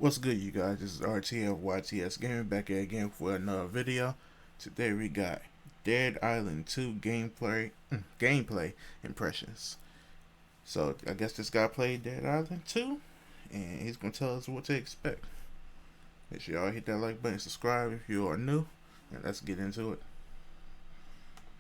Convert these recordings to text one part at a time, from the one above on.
What's good, you guys? This is RT of YTSGaming back here again for another video. Today we got Dead Island 2 gameplay impressions. So I guess this guy played Dead Island 2 and he's gonna tell us what to expect. Make sure y'all hit that like button, subscribe if you are new, and let's get into it.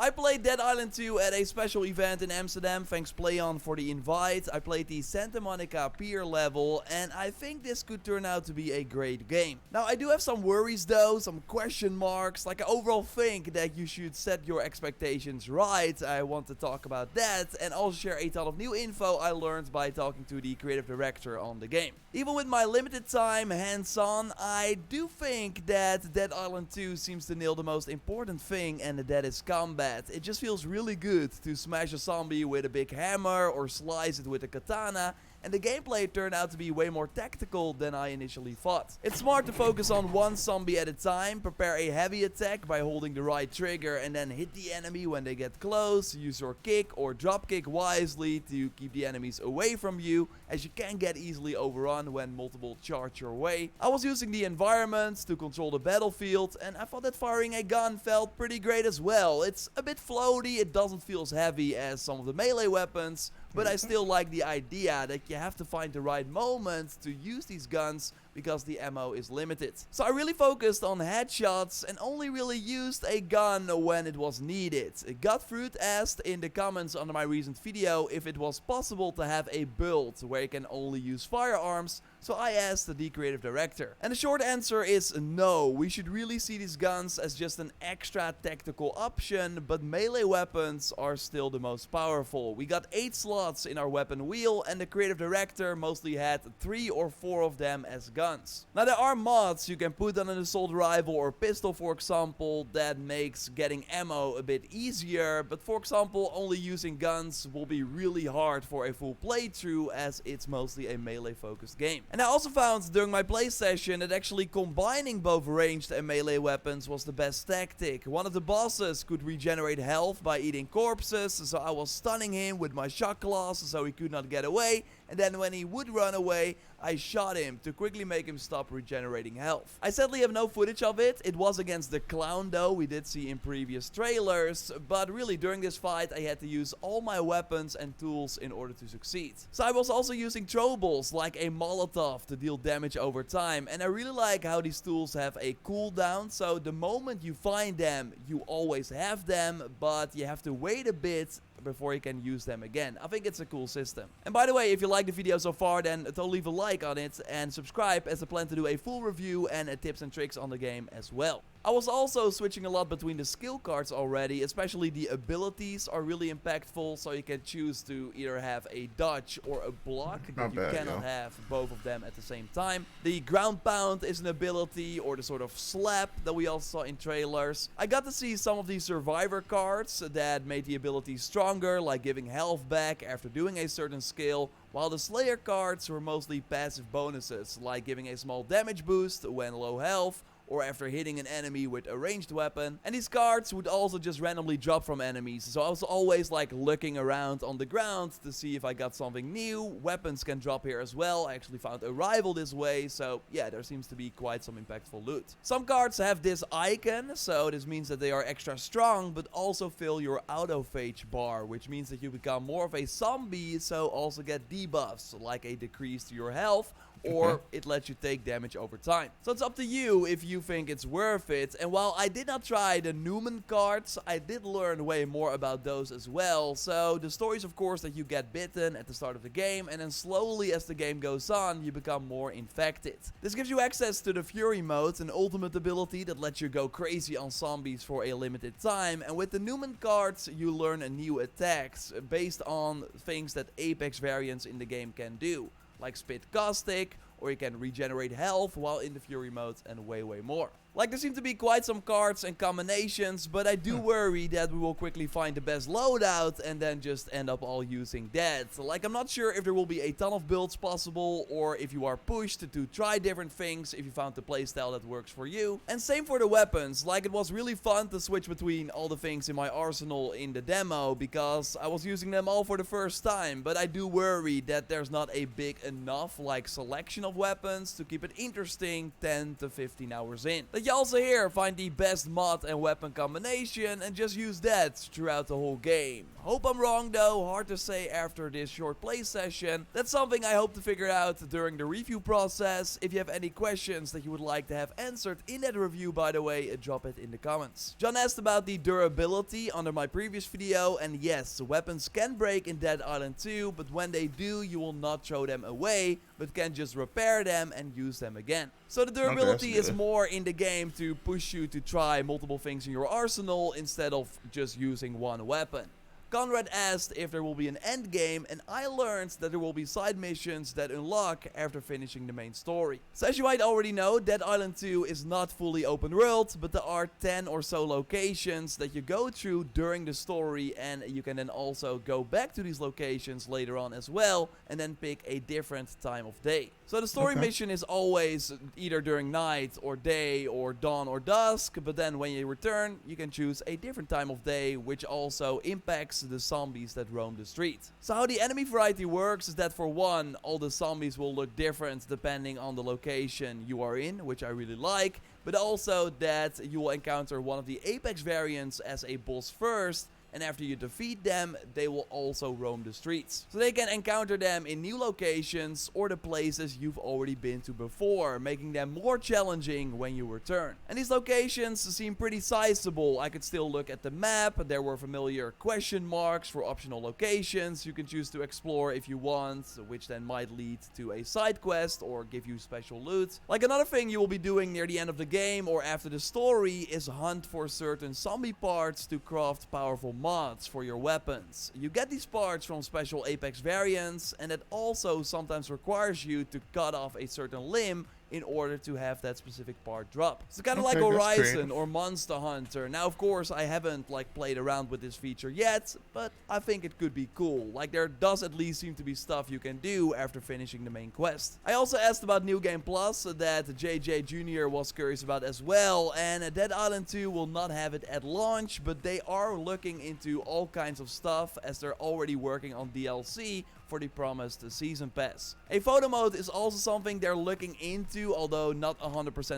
I played Dead Island 2 at a special event in Amsterdam, thanks PlayOn for the invite. I played the Santa Monica Pier level, and I think this could turn out to be a great game. Now, I do have some worries though, some question marks. Like, I overall think that you should set your expectations right. I want to talk about that, and also share a ton of new info I learned by talking to the creative director on the game. Even with my limited time hands-on, I do think that Dead Island 2 seems to nail the most important thing, and that is combat. It just feels really good to smash a zombie with a big hammer or slice it with a katana, and the gameplay turned out to be way more tactical than I initially thought. It's smart to focus on one zombie at a time, prepare a heavy attack by holding the right trigger and then hit the enemy when they get close, use your kick or drop kick wisely to keep the enemies away from you, as you can get easily overrun when multiple charge your way. I was using the environment to control the battlefield, and I thought that firing a gun felt pretty great as well. It's a bit floaty, it doesn't feel as heavy as some of the melee weapons, but I still like the idea that you have to find the right moment to use these guns because the ammo is limited. So I really focused on headshots and only really used a gun when it was needed. Godfruit asked in the comments under my recent video if it was possible to have a build where you can only use firearms, so I asked the creative director. And the short answer is no. We should really see these guns as just an extra tactical option, but melee weapons are still the most powerful. We got 8 slots in our weapon wheel, and the creative director mostly had 3 or 4 of them as guns. Now, there are mods you can put on an assault rifle or pistol, for example, that makes getting ammo a bit easier, but for example, only using guns will be really hard for a full playthrough, as it's mostly a melee focused game. And I also found during my play session that actually combining both ranged and melee weapons was the best tactic. One of the bosses could regenerate health by eating corpses, so I was stunning him with my shot claws so he could not get away, and then when he would run away, I shot him to quickly make him stop regenerating health. I sadly have no footage of it. It was against the clown though, we did see in previous trailers, but really during this fight I had to use all my weapons and tools in order to succeed. So I was also using throwables like a Molotov to deal damage over time, and I really like how these tools have a cooldown, so the moment you find them, you always have them, but you have to wait a bit before you can use them again. I think it's a cool system. And by the way, if you like the video so far, then don't leave a like on it and subscribe, as I plan to do a full review and tips and tricks on the game as well. I was also switching a lot between the skill cards already, especially the abilities are really impactful, so you can choose to either have a dodge or a block, but you cannot have both of them at the same time. The ground pound is an ability, or the sort of slap that we also saw in trailers. I got to see some of the survivor cards that made the ability stronger, like giving health back after doing a certain skill, while the Slayer cards were mostly passive bonuses, like giving a small damage boost when low health, or after hitting an enemy with a ranged weapon. And these cards would also just randomly drop from enemies, so I was always like looking around on the ground to see if I got something new. Weapons can drop here as well. I actually found a rival this way, so yeah, there seems to be quite some impactful loot. Some cards have this icon, so this means that they are extra strong, but also fill your autophage bar, which means that you become more of a zombie, so also get debuffs, like a decrease to your health, or it lets you take damage over time. So it's up to you if you think it's worth it. And while I did not try the Newman cards, I did learn way more about those as well. So the story is of course that you get bitten at the start of the game, and then slowly as the game goes on, you become more infected. This gives you access to the Fury mode, an ultimate ability that lets you go crazy on zombies for a limited time. And with the Newman cards, you learn new attacks based on things that Apex variants in the game can do, like Spit Caustic, or you can regenerate health while in the Fury mode, and way more. Like, there seem to be quite some cards and combinations, but I do worry that we will quickly find the best loadout and then just end up all using that. Like, I'm not sure if there will be a ton of builds possible, or if you are pushed to try different things if you found the playstyle that works for you. And same for the weapons. Like, it was really fun to switch between all the things in my arsenal in the demo, because I was using them all for the first time, but I do worry that there's not a big enough, like, selection of weapons to keep it interesting 10 to 15 hours in. That you also here find the best mod and weapon combination and just use that throughout the whole game. Hope I'm wrong though, hard to say after this short play session. That's something I hope to figure out during the review process. If you have any questions that you would like to have answered in that review, by the way, drop it in the comments. John asked about the durability under my previous video, and yes, weapons can break in Dead Island 2, but when they do, you will not throw them away, but can just repair them and use them again. So the durability is more in the game to push you to try multiple things in your arsenal instead of just using one weapon. Conrad asked if there will be an end game, and I learned that there will be side missions that unlock after finishing the main story. So as you might already know, Dead Island 2 is not fully open world, but there are 10 or so locations that you go through during the story, and you can then also go back to these locations later on as well, and then pick a different time of day. So the story mission is always either during night or day or dawn or dusk, but then when you return, you can choose a different time of day, which also impacts the zombies that roam the street. So how the enemy variety works is that for one, all the zombies will look different depending on the location you are in, which I really like, but also that you will encounter one of the Apex variants as a boss first, and after you defeat them, they will also roam the streets. So they can encounter them in new locations or the places you've already been to before, making them more challenging when you return. And these locations seem pretty sizable. I could still look at the map. There were familiar question marks for optional locations you can choose to explore if you want, which then might lead to a side quest or give you special loot. Like another thing you will be doing near the end of the game or after the story is hunt for certain zombie parts to craft powerful mods for your weapons. You get these parts from special Apex variants, and it also sometimes requires you to cut off a certain limb in order to have that specific part drop. It's kind of like Horizon or Monster Hunter. Now, of course, I haven't played around with this feature yet, but I think it could be cool. Like, there does at least seem to be stuff you can do after finishing the main quest. I also asked about New Game Plus that JJ Jr. was curious about as well, and Dead Island 2 will not have it at launch, but they are looking into all kinds of stuff as they're already working on DLC for the promised season pass. A photo mode is also something they're looking into, although not 100%.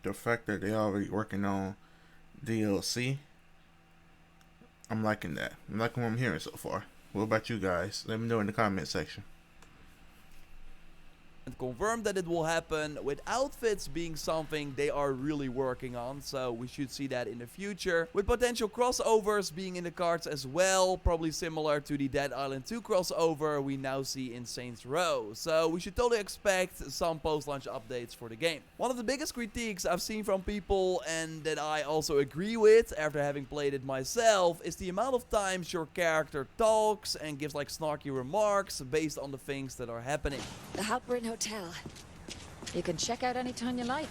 The fact that they're already working on DLC, I'm liking that. I'm liking what I'm hearing so far. What about you guys? Let me know in the comment section. And confirmed that it will happen, with outfits being something they are really working on, so we should see that in the future, with potential crossovers being in the cards as well, probably similar to the Dead Island 2 crossover we now see in Saints Row, so we should totally expect some post-launch updates for the game. One of the biggest critiques I've seen from people, and that I also agree with after having played it myself, is the amount of times your character talks and gives snarky remarks based on the things that are happening. The Halperin Hotel. You can check out anytime you like,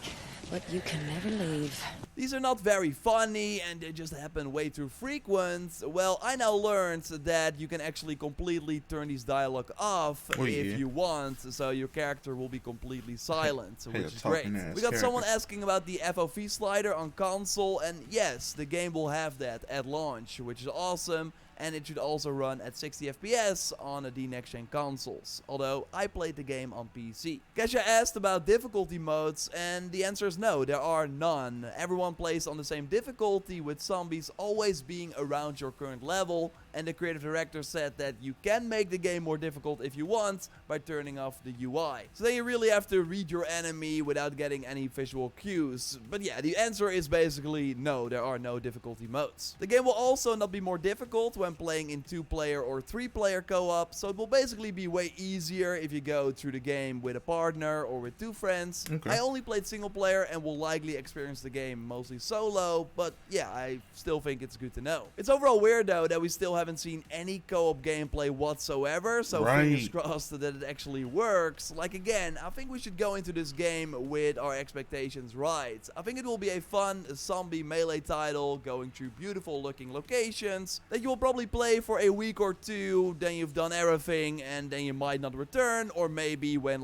but you can never leave. These are not very funny and they just happen way too frequent. Well, I now learned that you can actually completely turn these dialogue off if you want, so your character will be completely silent, which is great. We got someone asking about the FOV slider on console, and yes, the game will have that at launch, which is awesome. And it should also run at 60 FPS on the next-gen consoles, although I played the game on PC. Kesha asked about difficulty modes, and the answer is no, there are none. Everyone plays on the same difficulty, with zombies always being around your current level, and the creative director said that you can make the game more difficult if you want by turning off the UI. So then you really have to read your enemy without getting any visual cues. But yeah, the answer is basically no, there are no difficulty modes. The game will also not be more difficult when playing in 2-player or 3-player co-op, so it will basically be way easier if you go through the game with a partner or with 2 friends. I only played single player and will likely experience the game mostly solo, but yeah, I still think it's good to know. It's overall weird though that we still haven't seen any co-op gameplay whatsoever, so fingers crossed that it actually works. Like again, I think we should go into this game with our expectations right. I think it will be a fun zombie melee title going through beautiful looking locations that you will probably play for a week or two, then you've done everything and then you might not return, or maybe when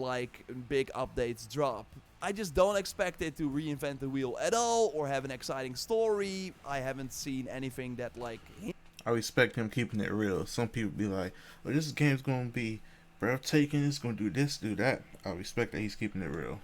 big updates drop. I just don't expect it to reinvent the wheel at all or have an exciting story. I haven't seen anything that I respect him keeping it real. Some people be like, well, this game's gonna be breathtaking. It's gonna do this, do that. I respect that he's keeping it real.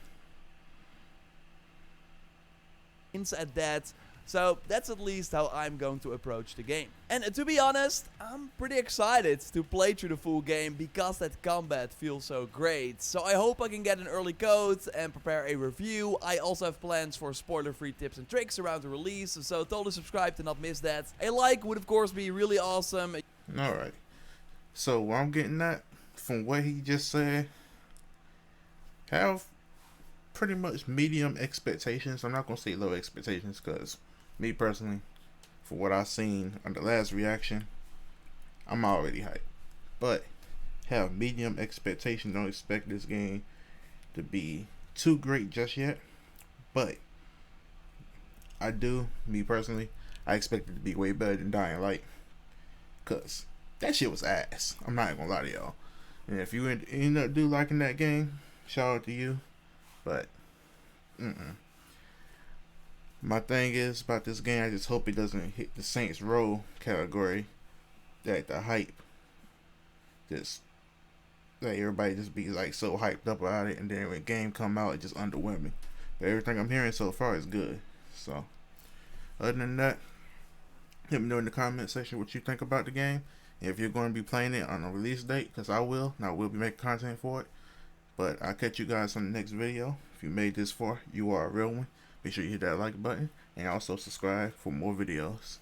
At that. So that's at least how I'm going to approach the game. And to be honest, I'm pretty excited to play through the full game because that combat feels so great. So I hope I can get an early code and prepare a review. I also have plans for spoiler-free tips and tricks around the release, so totally subscribe to not miss that. A like would of course be really awesome. Alright. So what I'm getting at from what he just said, have pretty much medium expectations. I'm not gonna say low expectations because me personally, for what I've seen on the last reaction, I'm already hyped. But have medium expectations. Don't expect this game to be too great just yet. But I do, me personally, I expect it to be way better than Dying Light. Cause that shit was ass. I'm not gonna lie to y'all. And if you end up liking that game, shout out to you. But my thing is about this game, I just hope it doesn't hit the Saints Row category. That the hype just that everybody just be like so hyped up about it, and then when game come out, it just underwhelming. But everything I'm hearing so far is good. So other than that, let me know in the comment section what you think about the game. And if you're going to be playing it on a release date, because I will, and I will be making content for it. But I'll catch you guys on the next video. If you made this far, you are a real one. Make sure you hit that like button and also subscribe for more videos.